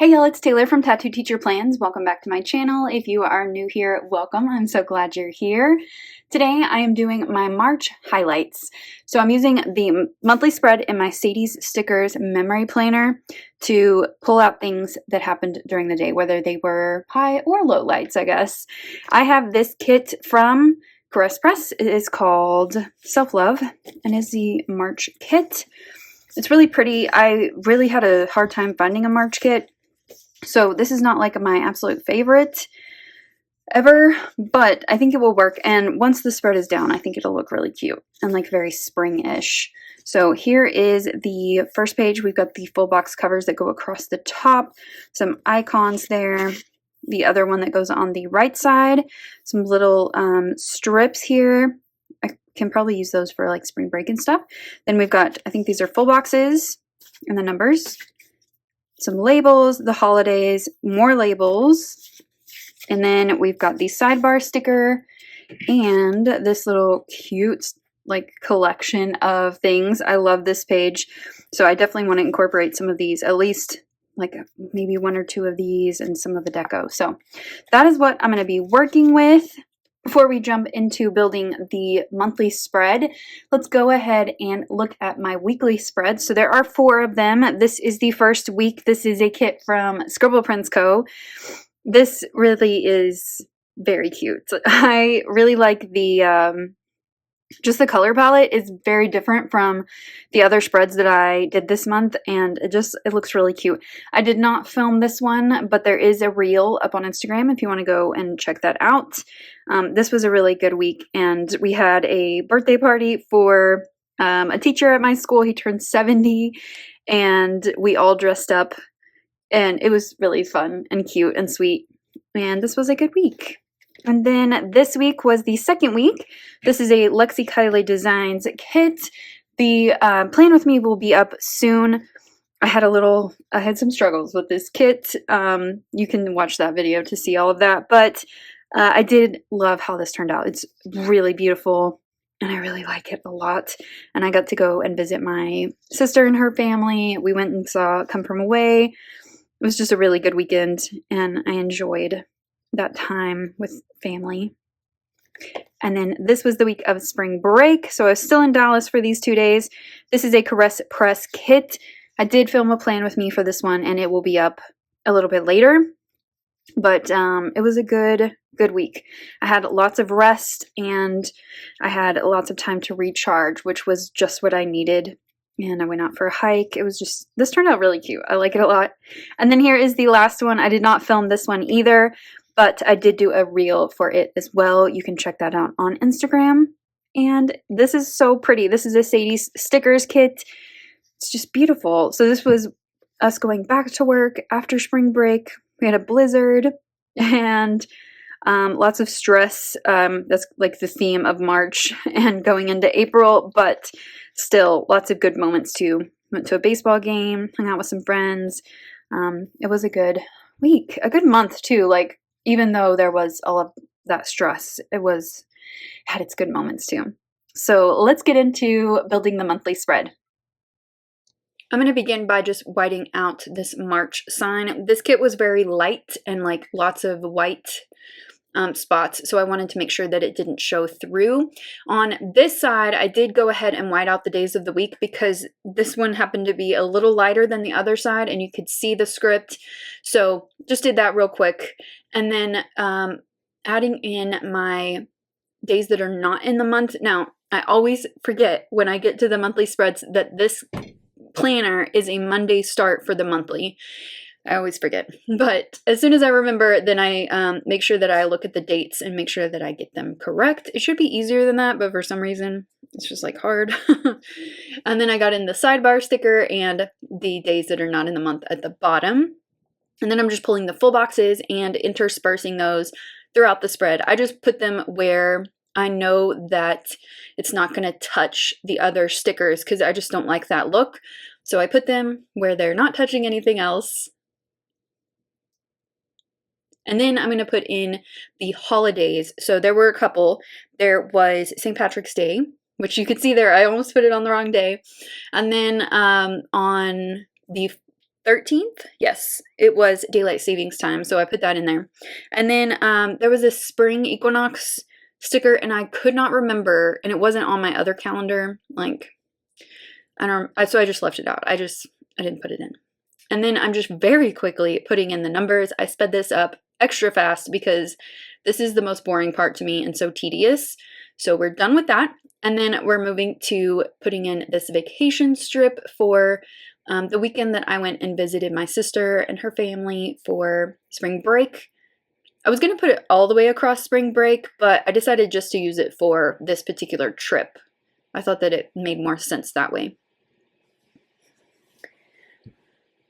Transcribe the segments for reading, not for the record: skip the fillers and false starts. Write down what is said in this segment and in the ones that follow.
Hey y'all, it's Taylor from Tattoo Teacher Plans. Welcome back to my channel. If you are new here, welcome. I'm so glad you're here. Today I am doing my March highlights. So I'm using the monthly spread in my Sadie's Stickers memory planner to pull out things that happened during the day, whether they were high or low lights, I guess. I have this kit from Caress Press. It is called Self Love and is the March kit. It's really pretty. I really had a hard time finding a March kit. So this is not like my absolute favorite ever, but I think it will work. And once the spread is down, I think it'll look really cute and like very spring-ish. So here is the first page. We've got the full box covers that go across the top, some icons there. The other one that goes on the right side, some little strips here. I can probably use those for like spring break and stuff. Then we've got, I think these are full boxes and the numbers. Some labels, the holidays, more labels, and then we've got the sidebar sticker and this little cute like collection of things. I love this page, so I definitely want to incorporate some of these, at least like maybe one or two of these and some of the deco. So that is what I'm going to be working with. Before we jump into building the monthly spread, let's go ahead and look at my weekly spread. So there are 4 of them. This is the first week. This is a kit from Scribble Prints Co. This really is very cute. I really like the just the color palette is very different from the other spreads that I did this month, and it looks really cute. I did not film this one, but there is a reel up on Instagram if you want to go and check that out. This was a really good week, and we had a birthday party for a teacher at my school. He turned 70, and we all dressed up, and it was really fun and cute and sweet, and this was a good week. And then this week was the second week. This is a Lexi Kylie Designs kit. The plan with me will be up soon. I had some struggles with this kit. You can watch that video to see all of that. But I did love how this turned out. It's really beautiful, and I really like it a lot. And I got to go and visit my sister and her family. We went and saw Come From Away. It was just a really good weekend, and I enjoyed that time with family. And then this was the week of spring break, so I was still in Dallas for these 2 days. This is a Caress Press kit. I did film a plan with me for this one, and it will be up a little bit later, but it was a good week. I had lots of rest, and I had lots of time to recharge, which was just what I needed. And I went out for a hike. This turned out really cute. I like it a lot. And then here is the last one. I did not film this one either, but I did do a reel for it as well. You can check that out on Instagram. And this is so pretty. This is a Sadie's Stickers kit. It's just beautiful. So this was us going back to work after spring break. We had a blizzard and lots of stress. That's like the theme of March and going into April, but still lots of good moments too. Went to a baseball game, hung out with some friends. It was a good week, a good month too. Like, even though there was all of that stress, had its good moments too. So let's get into building the monthly spread. I'm going to begin by just whiting out this March sign. This kit was very light and like lots of white spots, so I wanted to make sure that it didn't show through. On this side, I did go ahead and white out the days of the week because this one happened to be a little lighter than the other side, and you could see the script. So just did that real quick. And then adding in my days that are not in the month. Now, I always forget when I get to the monthly spreads that this planner is a Monday start for the monthly. I always forget. But as soon as I remember, then I make sure that I look at the dates and make sure that I get them correct. It should be easier than that, but for some reason, it's just like hard. And then I got in the sidebar sticker and the days that are not in the month at the bottom. And then I'm just pulling the full boxes and interspersing those throughout the spread. I just put them where I know that it's not going to touch the other stickers because I just don't like that look. So I put them where they're not touching anything else. And then I'm going to put in the holidays. So there were a couple. There was St. Patrick's Day, which you could see there. I almost put it on the wrong day. And then on the 13th, yes, it was daylight savings time, so I put that in there. And then there was a spring equinox sticker, and I could not remember, and it wasn't on my other calendar. Like, so I just left it out. I didn't put it in. And then I'm just very quickly putting in the numbers. I sped this up extra fast because this is the most boring part to me and so tedious. So we're done with that. And then we're moving to putting in this vacation strip for the weekend that I went and visited my sister and her family for spring break. I was going to put it all the way across spring break, but I decided just to use it for this particular trip. I thought that it made more sense that way.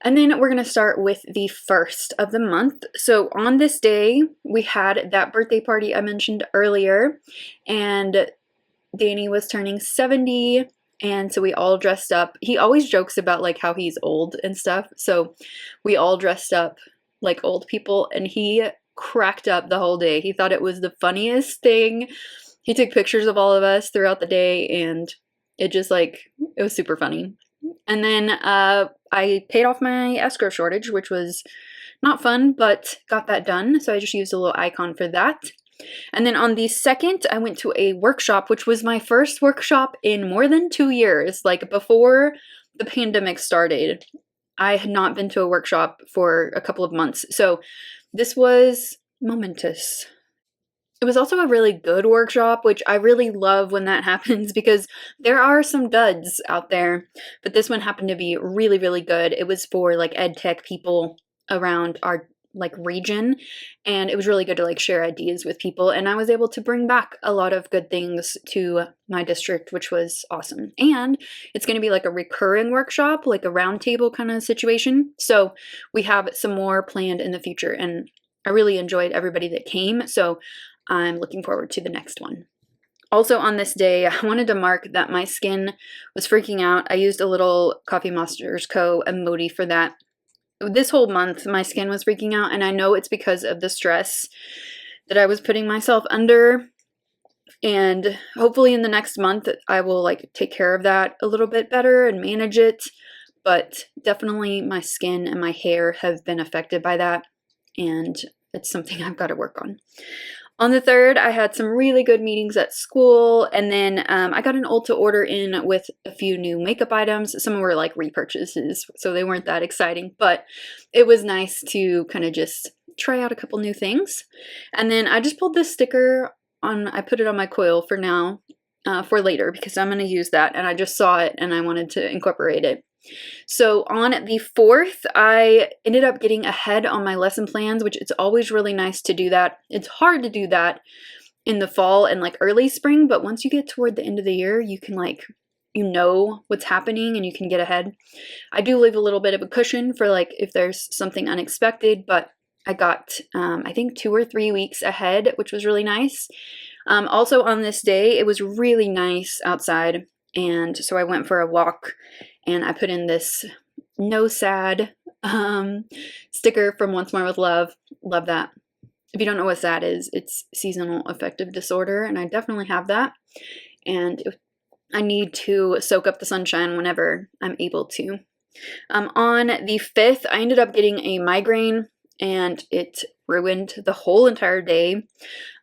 And then we're going to start with the first of the month. So on this day, we had that birthday party I mentioned earlier, and Danny was turning 70, and so we all dressed up. He always jokes about like how he's old and stuff, so we all dressed up like old people, and he cracked up the whole day. He thought it was the funniest thing. He took pictures of all of us throughout the day, and it was super funny. And then I paid off my escrow shortage, which was not fun, but got that done. So I just used a little icon for that. And then on the 2nd, I went to a workshop, which was my first workshop in more than 2 years. Like before the pandemic started, I had not been to a workshop for a couple of months. So this was momentous. It was also a really good workshop, which I really love when that happens because there are some duds out there, but this one happened to be really, really good. It was for like ed tech people around our like region, and it was really good to like share ideas with people, and I was able to bring back a lot of good things to my district, which was awesome. And it's going to be like a recurring workshop, like a roundtable kind of situation, so we have some more planned in the future, and I really enjoyed everybody that came, so I'm looking forward to the next one. Also on this day, I wanted to mark that my skin was freaking out. I used a little Coffee Monsters Co. emoji for that. This whole month, my skin was freaking out, and I know it's because of the stress that I was putting myself under. And hopefully in the next month, I will like take care of that a little bit better and manage it. But definitely my skin and my hair have been affected by that, and it's something I've got to work on. On the 3rd, I had some really good meetings at school, and then I got an Ulta order in with a few new makeup items. Some were like repurchases, so they weren't that exciting, but it was nice to kind of just try out a couple new things. And then I just pulled this sticker on, I put it on my coil for now, for later, because I'm going to use that, and I just saw it and I wanted to incorporate it. So on the 4th, I ended up getting ahead on my lesson plans, which it's always really nice to do that. It's hard to do that in the fall and like early spring, but once you get toward the end of the year, you can like, you know what's happening and you can get ahead. I do leave a little bit of a cushion for like if there's something unexpected, but I got, I think 2 or 3 weeks ahead, which was really nice. Also on this day, it was really nice outside, and so I went for a walk, and I put in this no sad sticker from Once More with Love. Love that. If you don't know what SAD is, it's seasonal affective disorder, and I definitely have that. And I need to soak up the sunshine whenever I'm able to. On the 5th, I ended up getting a migraine, and it ruined the whole entire day.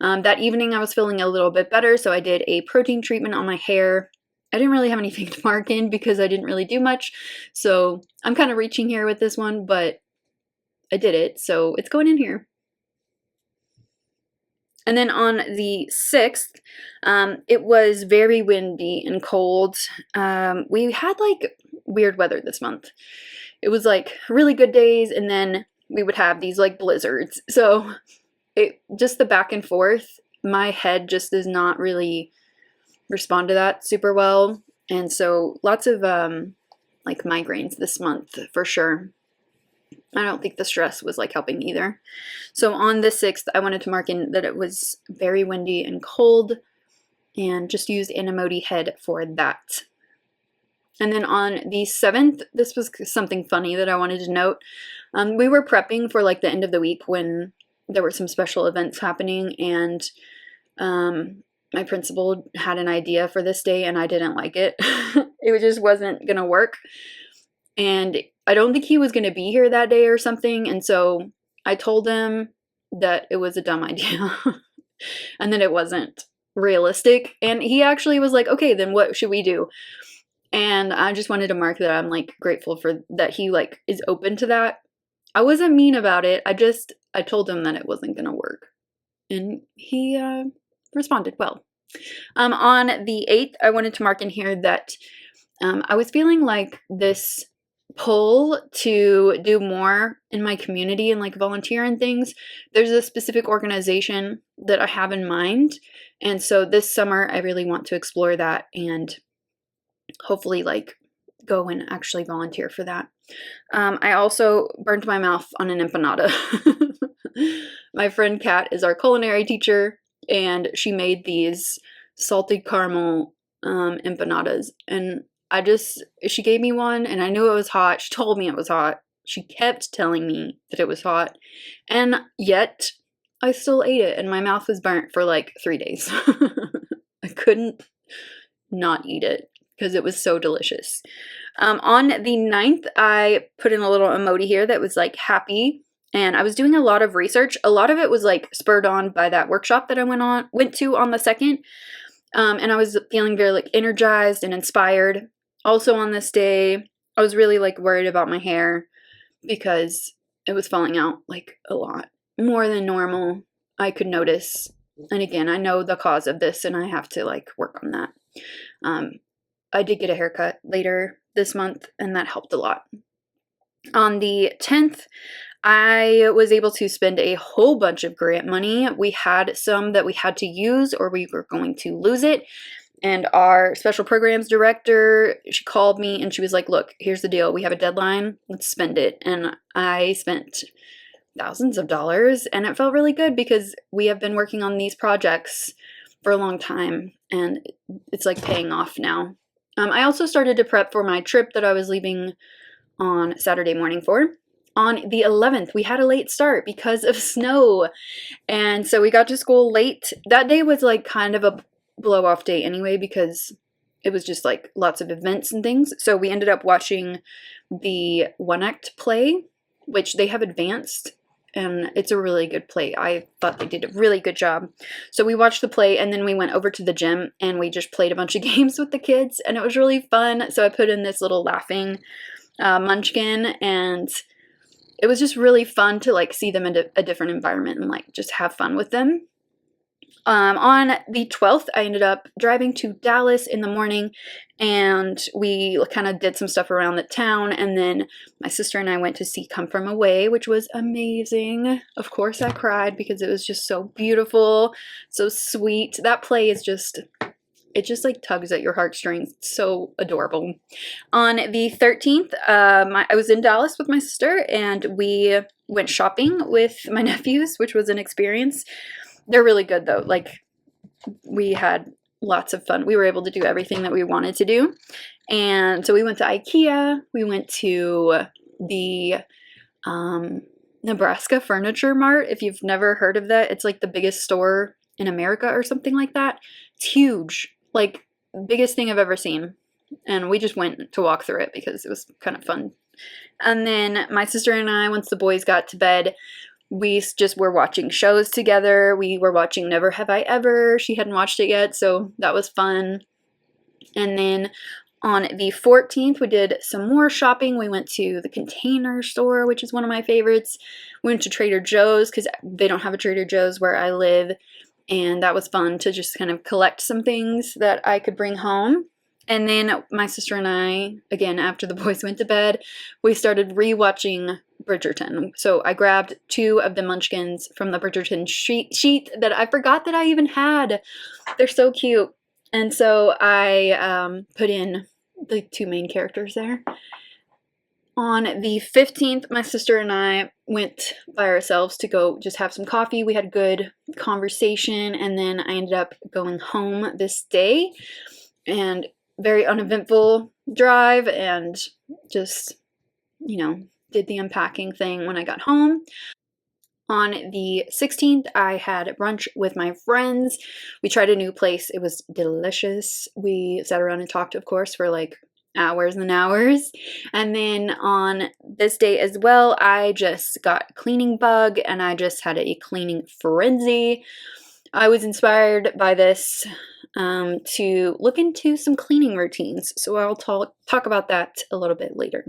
That evening, I was feeling a little bit better, so I did a protein treatment on my hair. I didn't really have anything to mark in because I didn't really do much, so I'm kind of reaching here with this one, but I did it, so it's going in here. And then on the 6th, it was very windy and cold. We had like weird weather this month. It was like really good days, and then we would have these like blizzards. So it just the back and forth, my head just does not really respond to that super well, and so lots of like migraines this month for sure. I don't think the stress was like helping either. So on the 6th, I wanted to mark in that it was very windy and cold, and just used an emoji head for that. And then on the 7th, this was something funny that I wanted to note. We were prepping for like the end of the week when there were some special events happening, and my principal had an idea for this day and I didn't like it. It just wasn't gonna work. And I don't think he was going to be here that day or something. And so I told him that it was a dumb idea and that it wasn't realistic. And he actually was like, okay, then what should we do? And I just wanted to mark that I'm like grateful for that he like is open to that. I wasn't mean about it. I told him that it wasn't going to work. And he responded well. On the 8th, I wanted to mark in here that I was feeling like this pull to do more in my community and like volunteer and things. There's a specific organization that I have in mind. And so this summer, I really want to explore that and hopefully like go and actually volunteer for that. I also burned my mouth on an empanada. My friend Kat is our culinary teacher, and she made these salted caramel empanadas. And she gave me one, and I knew it was hot. She told me it was hot. She kept telling me that it was hot. And yet, I still ate it, and my mouth was burnt for like 3 days. I couldn't not eat it because it was so delicious. On the 9th, I put in a little emoji here that was like happy. And I was doing a lot of research. A lot of it was like spurred on by that workshop that I went to on the 2nd. And I was feeling very like energized and inspired. Also on this day, I was really like worried about my hair because it was falling out like a lot more than normal. I could notice. And again, I know the cause of this and I have to like work on that. I did get a haircut later this month and that helped a lot. On the 10th, I was able to spend a whole bunch of grant money. We had some that we had to use or we were going to lose it. And our special programs director, she called me and she was like, look, here's the deal. We have a deadline. Let's spend it. And I spent thousands of dollars and it felt really good because we have been working on these projects for a long time and it's like paying off now. I also started to prep for my trip that I was leaving on Saturday morning for. On the 11th, we had a late start because of snow. And so we got to school late. That day was like kind of a blow off day anyway because it was just like lots of events and things. So we ended up watching the one act play, which they have advanced. And it's a really good play. I thought they did a really good job. So we watched the play and then we went over to the gym and we just played a bunch of games with the kids and it was really fun. So I put in this little laughing munchkin and it was just really fun to like see them in a different environment and like just have fun with them. On the 12th, I ended up driving to Dallas in the morning and we kind of did some stuff around the town. And then my sister and I went to see Come From Away, which was amazing. Of course, I cried because it was just so beautiful, so sweet. That play is just, it just like tugs at your heartstrings. It's so adorable. On the 13th, I was in Dallas with my sister and we went shopping with my nephews, which was an experience. They're really good though. Like we had lots of fun. We were able to do everything that we wanted to do. And so we went to IKEA. We went to the Nebraska Furniture Mart. If you've never heard of that, it's like the biggest store in America or something like that. It's huge. Like biggest thing I've ever seen. And we just went to walk through it because it was kind of fun. And then my sister and I, once the boys got to bed, we just were watching shows together. We were watching Never Have I Ever. She hadn't watched it yet, so that was fun. And then on the 14th, we did some more shopping. We went to the Container Store, which is one of my favorites. We went to Trader Joe's because they don't have a Trader Joe's where I live. And that was fun to just kind of collect some things that I could bring home. And then my sister and I, again, after the boys went to bed, we started rewatching Bridgerton. So I grabbed 2 of the munchkins from the Bridgerton sheet that I forgot that I even had. They're so cute. And so I put in the 2 main characters there. On the 15th, my sister and I went by ourselves to go just have some coffee. We had good conversation, and then I ended up going home this day. And very uneventful drive, and just, you know, did the unpacking thing when I got home. On the 16th, I had brunch with my friends. We tried a new place. It was delicious. We sat around and talked, of course, for like hours and hours. And then on this day as well, I just got a cleaning bug and I just had a cleaning frenzy. I was inspired by this to look into some cleaning routines. So I'll talk about that a little bit later.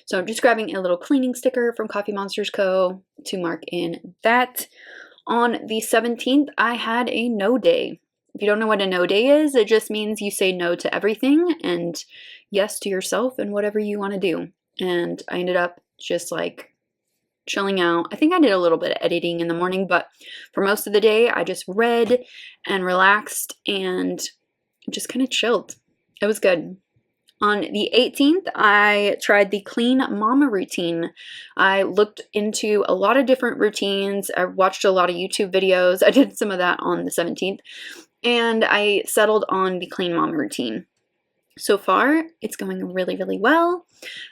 So I'm just grabbing a little cleaning sticker from Coffee Monsters Co. to mark in that. On the 17th, I had a no day. If you don't know what a no day is, it just means you say no to everything and yes to yourself and whatever you want to do. And I ended up just like chilling out. I think I did a little bit of editing in the morning, but for most of the day, I just read and relaxed and just kind of chilled. It was good. On the 18th, I tried the Clean Mama routine. I looked into a lot of different routines. I watched a lot of YouTube videos. I did some of that on the 17th, and I settled on the Clean Mama routine. So far, it's going really, really well.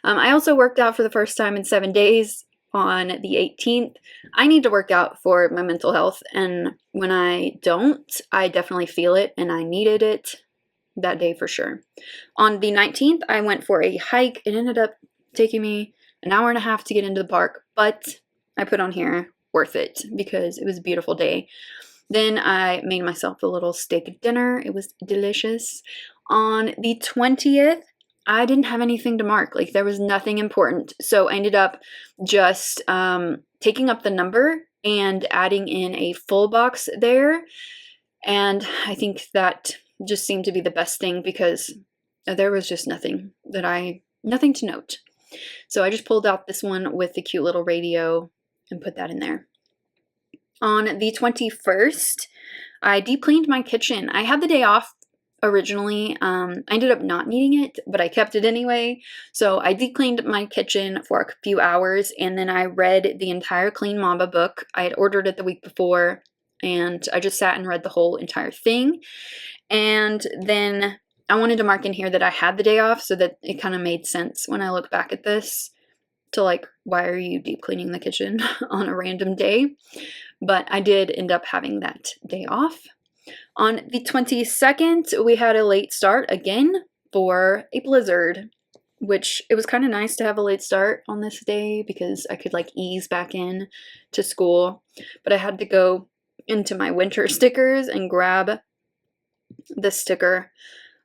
I also worked out for the first time in 7 days on the 18th. I need to work out for my mental health, and when I don't, I definitely feel it, and I needed it that day for sure. On the 19th, I went for a hike. It ended up taking me an hour and a half to get into the park, but I put on here worth it because it was a beautiful day. Then I made myself a little steak dinner. It was delicious. On the 20th, I didn't have anything to mark. Like, there was nothing important. So I ended up just taking up the number and adding in a full box there. And I think that just seemed to be the best thing because there was just nothing to note. So I just pulled out this one with the cute little radio and put that in there. On the 21st, I deep cleaned my kitchen. I had the day off originally. I ended up not needing it, but I kept it anyway. So I deep cleaned my kitchen for a few hours, and then I read the entire Clean Mama book. I had ordered it the week before, and I just sat and read the whole entire thing. And then I wanted to mark in here that I had the day off so that it kind of made sense when I look back at this to like, why are you deep cleaning the kitchen on a random day? But I did end up having that day off. On the 22nd, we had a late start again for a blizzard, which it was kind of nice to have a late start on this day because I could like ease back in to school. But I had to go into my winter stickers and grab this sticker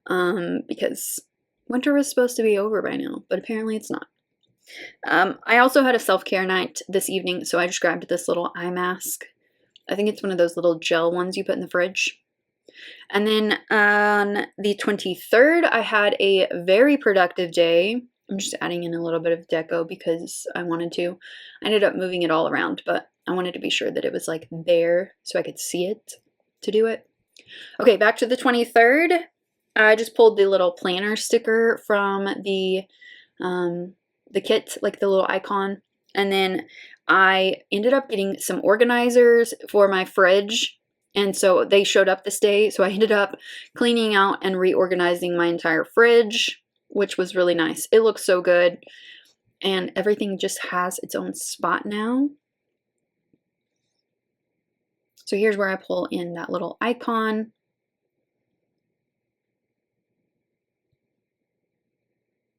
because winter was supposed to be over by now, but apparently it's not. I also had a self-care night this evening, so I just grabbed this little eye mask. I think it's one of those little gel ones you put in the fridge. And then on the 23rd, I had a very productive day. I'm just adding in a little bit of deco because I wanted to. I ended up moving it all around, but I wanted to be sure that it was like there so I could see it to do it. Okay, back to the 23rd. I just pulled the little planner sticker from the kit, like the little icon. And then I ended up getting some organizers for my fridge. And so they showed up this day. So I ended up cleaning out and reorganizing my entire fridge, which was really nice. It looks so good. And everything just has its own spot now. So here's where I pull in that little icon.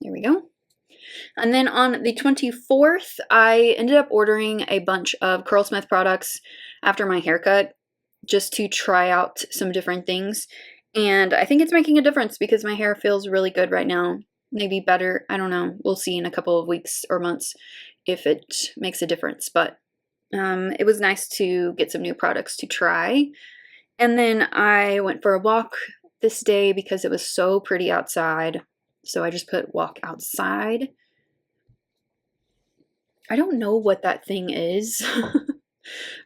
There we go. And then on the 24th, I ended up ordering a bunch of Curlsmith products after my haircut just to try out some different things. And I think it's making a difference because my hair feels really good right now. Maybe better. I don't know. We'll see in a couple of weeks or months if it makes a difference. But it was nice to get some new products to try. And then I went for a walk this day because it was so pretty outside. So I just put walk outside. I don't know what that thing is,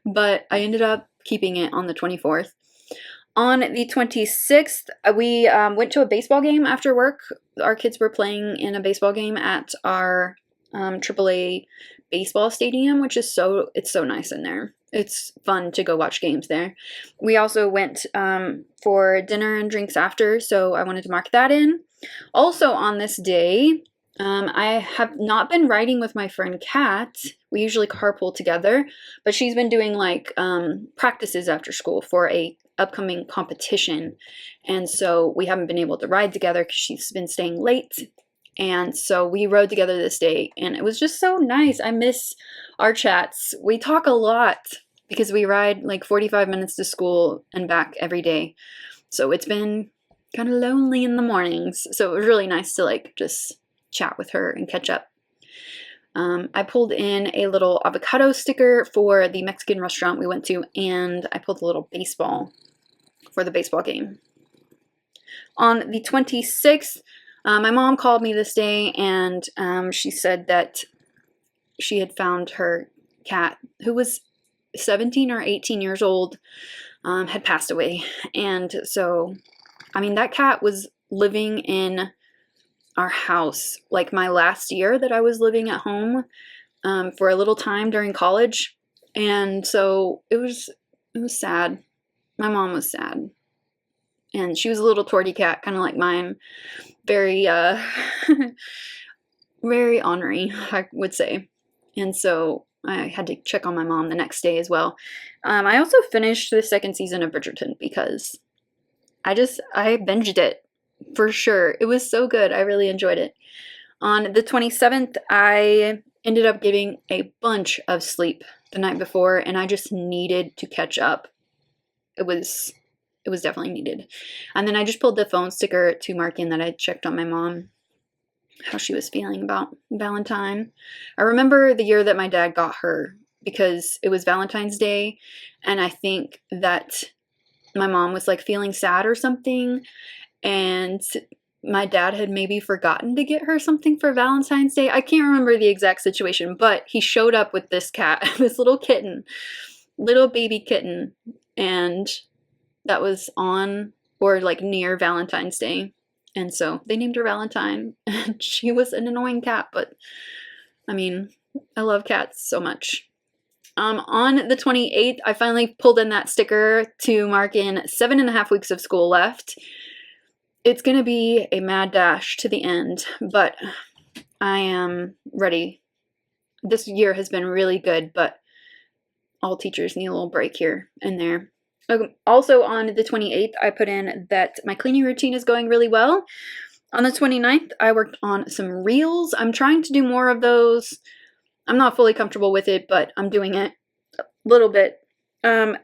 but I ended up keeping it on the 24th. On the 26th, we went to a baseball game after work. Our kids were playing in a baseball game at our AAA baseball stadium, which is it's so nice in there. It's fun to go watch games there. We also went for dinner and drinks after, so I wanted to mark that in. Also on this day, I have not been riding with my friend Kat. We usually carpool together, but she's been doing like practices after school for a upcoming competition, and so we haven't been able to ride together because she's been staying late. And so we rode together this day, and it was just so nice. I miss our chats. We talk a lot because we ride like 45 minutes to school and back every day. So it's been kind of lonely in the mornings. So it was really nice to like just chat with her and catch up. I pulled in a little avocado sticker for the Mexican restaurant we went to, and I pulled a little baseball for the baseball game. On the 26th, my mom called me this day, and she said that she had found her cat, who was 17 or 18 years old, had passed away. And so, I mean, that cat was living in our house like my last year that I was living at home for a little time during college. And so it was sad. My mom was sad. And she was a little torty cat, kind of like mine. Very, very ornery, I would say. And so I had to check on my mom the next day as well. I also finished the second season of Bridgerton because I binged it for sure. It was so good. I really enjoyed it. On the 27th, I ended up getting a bunch of sleep the night before, and I just needed to catch up. It was definitely needed. And then I just pulled the phone sticker to mark in that I checked on my mom, how she was feeling about Valentine. I remember the year that my dad got her because it was Valentine's Day, and I think that my mom was like feeling sad or something, and my dad had maybe forgotten to get her something for Valentine's Day. I can't remember the exact situation, but he showed up with this cat, this little kitten, little baby kitten, and that was on or like near Valentine's Day. And so they named her Valentine, and she was an annoying cat, but I mean, I love cats so much. On the 28th, I finally pulled in that sticker to mark in 7.5 weeks of school left. It's going to be a mad dash to the end, but I am ready. This year has been really good, but all teachers need a little break here and there. Also on the 28th, I put in that my cleaning routine is going really well. On the 29th, I worked on some reels. I'm trying to do more of those. I'm not fully comfortable with it, but I'm doing it a little bit.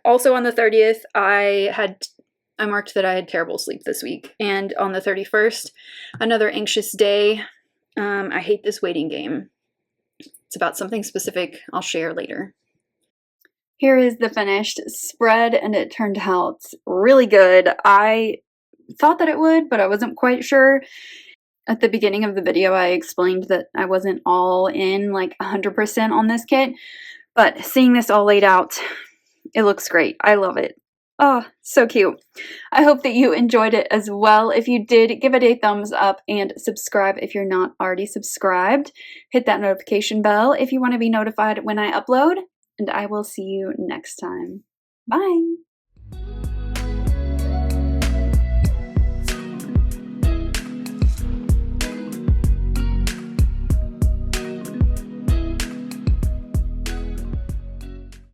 Also on the 30th, I marked that I had terrible sleep this week. And on the 31st, another anxious day. I hate this waiting game. It's about something specific I'll share later. Here is the finished spread, and it turned out really good. I thought that it would, but I wasn't quite sure. At the beginning of the video, I explained that I wasn't all in like 100% on this kit, but seeing this all laid out, it looks great. I love it. Oh, so cute. I hope that you enjoyed it as well. If you did, give it a thumbs up and subscribe if you're not already subscribed. Hit that notification bell if you want to be notified when I upload, and I will see you next time. Bye.